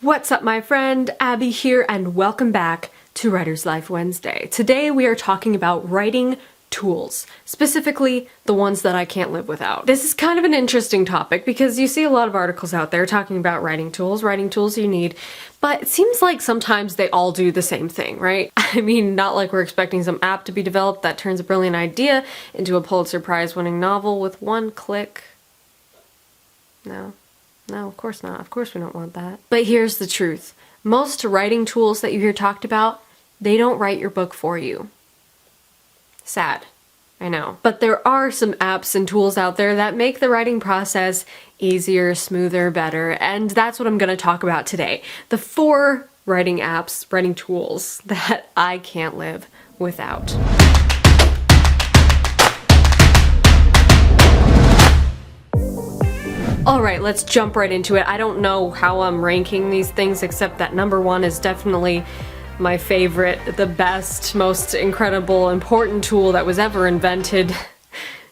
What's up, my friend? Abby here, and welcome back to Writer's Life Wednesday. Today we are talking about writing tools, specifically the ones that I can't live without. This is kind of an interesting topic because you see a lot of articles out there talking about writing tools you need, but it seems like sometimes they all do the same thing, right? I mean, not like we're expecting some app to be developed that turns a brilliant idea into a Pulitzer Prize winning novel with one click. No, of course not. Of course we don't want that. But here's the truth. Most writing tools that you hear talked about, they don't write your book for you. Sad. I know. But there are some apps and tools out there that make the writing process easier, smoother, better, and that's what I'm going to talk about today. The 4 writing apps, writing tools that I can't live without. Alright, let's jump right into it. I don't know how I'm ranking these things, except that number 1 is definitely my favorite, the best, most incredible, important tool that was ever invented.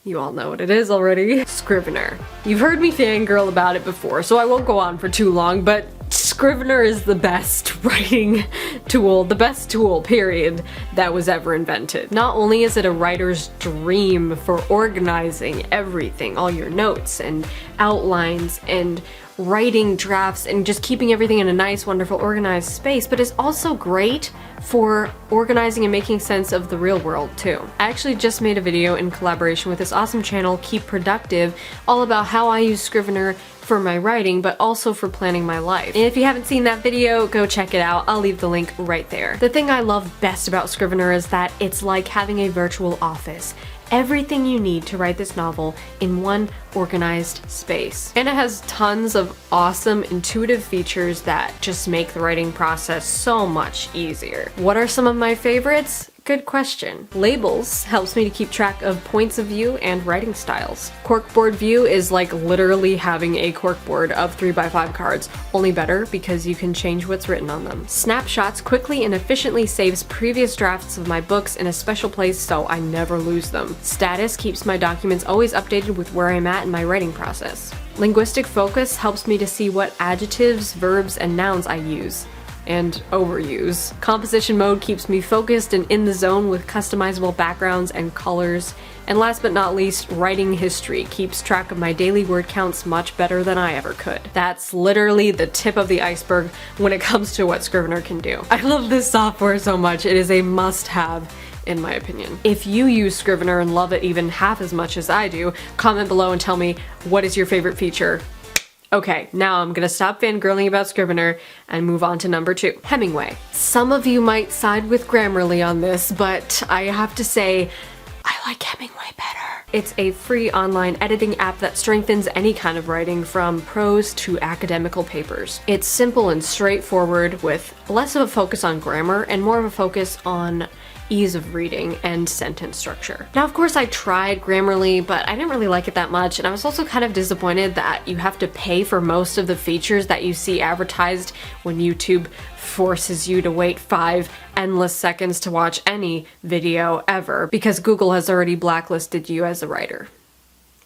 You all know what it is already. Scrivener. You've heard me fangirl about it before, so I won't go on for too long, but Scrivener is the best writing tool, the best tool, period, that was ever invented. Not only is it a writer's dream for organizing everything, all your notes and outlines and writing drafts and just keeping everything in a nice, wonderful, organized space, but it's also great for organizing and making sense of the real world too. I actually just made a video in collaboration with this awesome channel, Keep Productive, all about how I use Scrivener for my writing, but also for planning my life. And if you haven't seen that video, go check it out. I'll leave the link right there. The thing I love best about Scrivener is that it's like having a virtual office. Everything you need to write this novel in one organized space. And it has tons of awesome, intuitive features that just make the writing process so much easier. What are some of my favorites? Good question. Labels helps me to keep track of points of view and writing styles. Corkboard view is like literally having a corkboard of 3x5 cards, only better because you can change what's written on them. Snapshots quickly and efficiently saves previous drafts of my books in a special place so I never lose them. Status keeps my documents always updated with where I'm at in my writing process. Linguistic focus helps me to see what adjectives, verbs, and nouns I use and overuse. Composition mode keeps me focused and in the zone with customizable backgrounds and colors. And last but not least, writing history keeps track of my daily word counts much better than I ever could. That's literally the tip of the iceberg when it comes to what Scrivener can do. I love this software so much. It is a must-have, in my opinion. If you use Scrivener and love it even half as much as I do, comment below and tell me what is your favorite feature. Okay, now I'm gonna stop fangirling about Scrivener and move on to number 2, Hemingway. Some of you might side with Grammarly on this, but I have to say, I like Hemingway better. It's a free online editing app that strengthens any kind of writing from prose to academical papers. It's simple and straightforward with less of a focus on grammar and more of a focus on ease of reading and sentence structure. Now, of course, I tried Grammarly, but I didn't really like it that much, and I was also kind of disappointed that you have to pay for most of the features that you see advertised when YouTube forces you to wait 5 endless seconds to watch any video ever, because Google has already blacklisted you as a writer.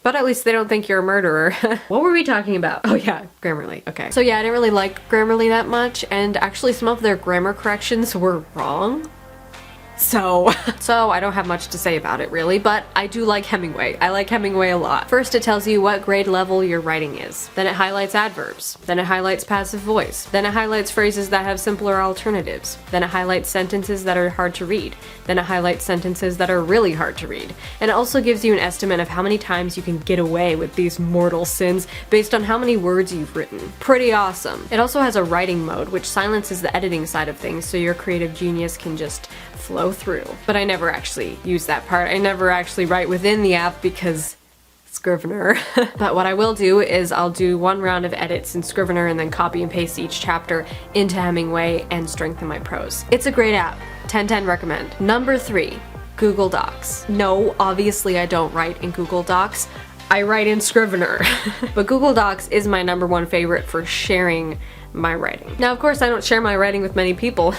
But at least they don't think you're a murderer. What were we talking about? Oh yeah, Grammarly, okay. So yeah, I didn't really like Grammarly that much, and actually some of their grammar corrections were wrong. So I don't have much to say about it really, but I do like Hemingway. I like Hemingway a lot. First, it tells you what grade level your writing is. Then it highlights adverbs. Then it highlights passive voice. Then it highlights phrases that have simpler alternatives. Then it highlights sentences that are hard to read. Then it highlights sentences that are really hard to read. And it also gives you an estimate of how many times you can get away with these mortal sins based on how many words you've written. Pretty awesome. It also has a writing mode, which silences the editing side of things so your creative genius can just flow through. But I never actually use that part. I never actually write within the app because Scrivener. But what I will do is I'll do 1 round of edits in Scrivener and then copy and paste each chapter into Hemingway and strengthen my prose. It's a great app. 10/10 recommend. Number 3, Google Docs. No, obviously I don't write in Google Docs. I write in Scrivener. But Google Docs is my number 1 favorite for sharing my writing. Now, of course, I don't share my writing with many people.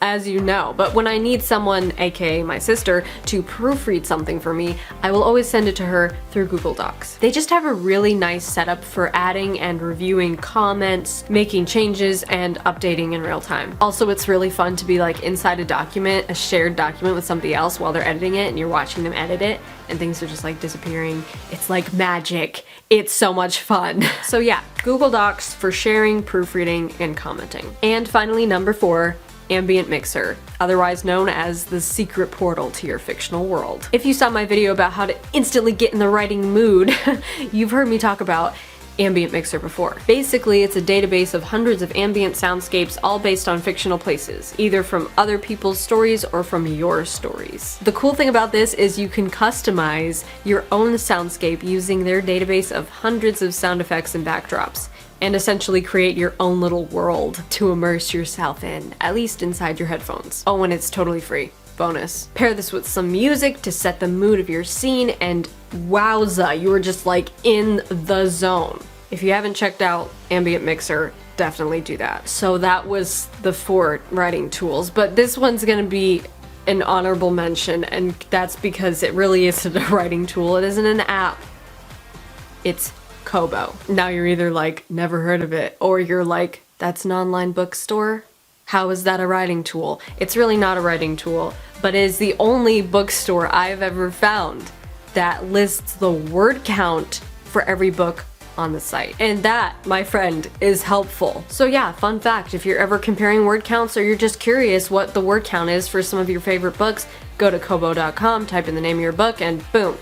as you know. But when I need someone, aka my sister, to proofread something for me, I will always send it to her through Google Docs. They just have a really nice setup for adding and reviewing comments, making changes, and updating in real time. Also, it's really fun to be like inside a document, a shared document with somebody else while they're editing it and you're watching them edit it and things are just like disappearing. It's like magic. It's so much fun. So yeah, Google Docs for sharing, proofreading, and commenting. And finally, number 4, Ambient Mixer, otherwise known as the secret portal to your fictional world. If you saw my video about how to instantly get in the writing mood, you've heard me talk about Ambient Mixer before. Basically, it's a database of hundreds of ambient soundscapes, all based on fictional places, either from other people's stories or from your stories. The cool thing about this is you can customize your own soundscape using their database of hundreds of sound effects and backdrops, and essentially create your own little world to immerse yourself in, at least inside your headphones. Oh, and it's totally free. Bonus. Pair this with some music to set the mood of your scene, and wowza, you are just like in the zone. If you haven't checked out Ambient Mixer, definitely do that. So that was the 4 writing tools, but this one's gonna be an honorable mention, and that's because it really isn't a writing tool. It isn't an app. It's Kobo. Now you're either like, never heard of it, or you're like, that's an online bookstore? How is that a writing tool? It's really not a writing tool, but it is the only bookstore I've ever found that lists the word count for every book on the site. And that, my friend, is helpful. So yeah, fun fact, if you're ever comparing word counts or you're just curious what the word count is for some of your favorite books, go to kobo.com, type in the name of your book, and boom,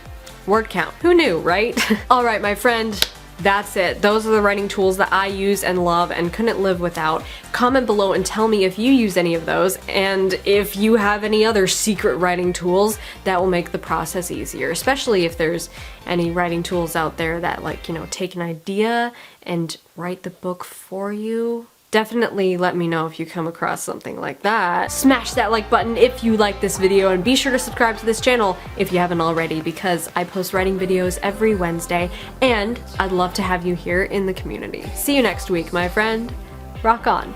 word count. Who knew, right? Alright, my friend, that's it. Those are the writing tools that I use and love and couldn't live without. Comment below and tell me if you use any of those, and if you have any other secret writing tools that will make the process easier, especially if there's any writing tools out there that, like, you know, take an idea and write the book for you. Definitely let me know if you come across something like that. Smash that like button if you like this video, and be sure to subscribe to this channel if you haven't already, because I post writing videos every Wednesday and I'd love to have you here in the community. See you next week, my friend. Rock on.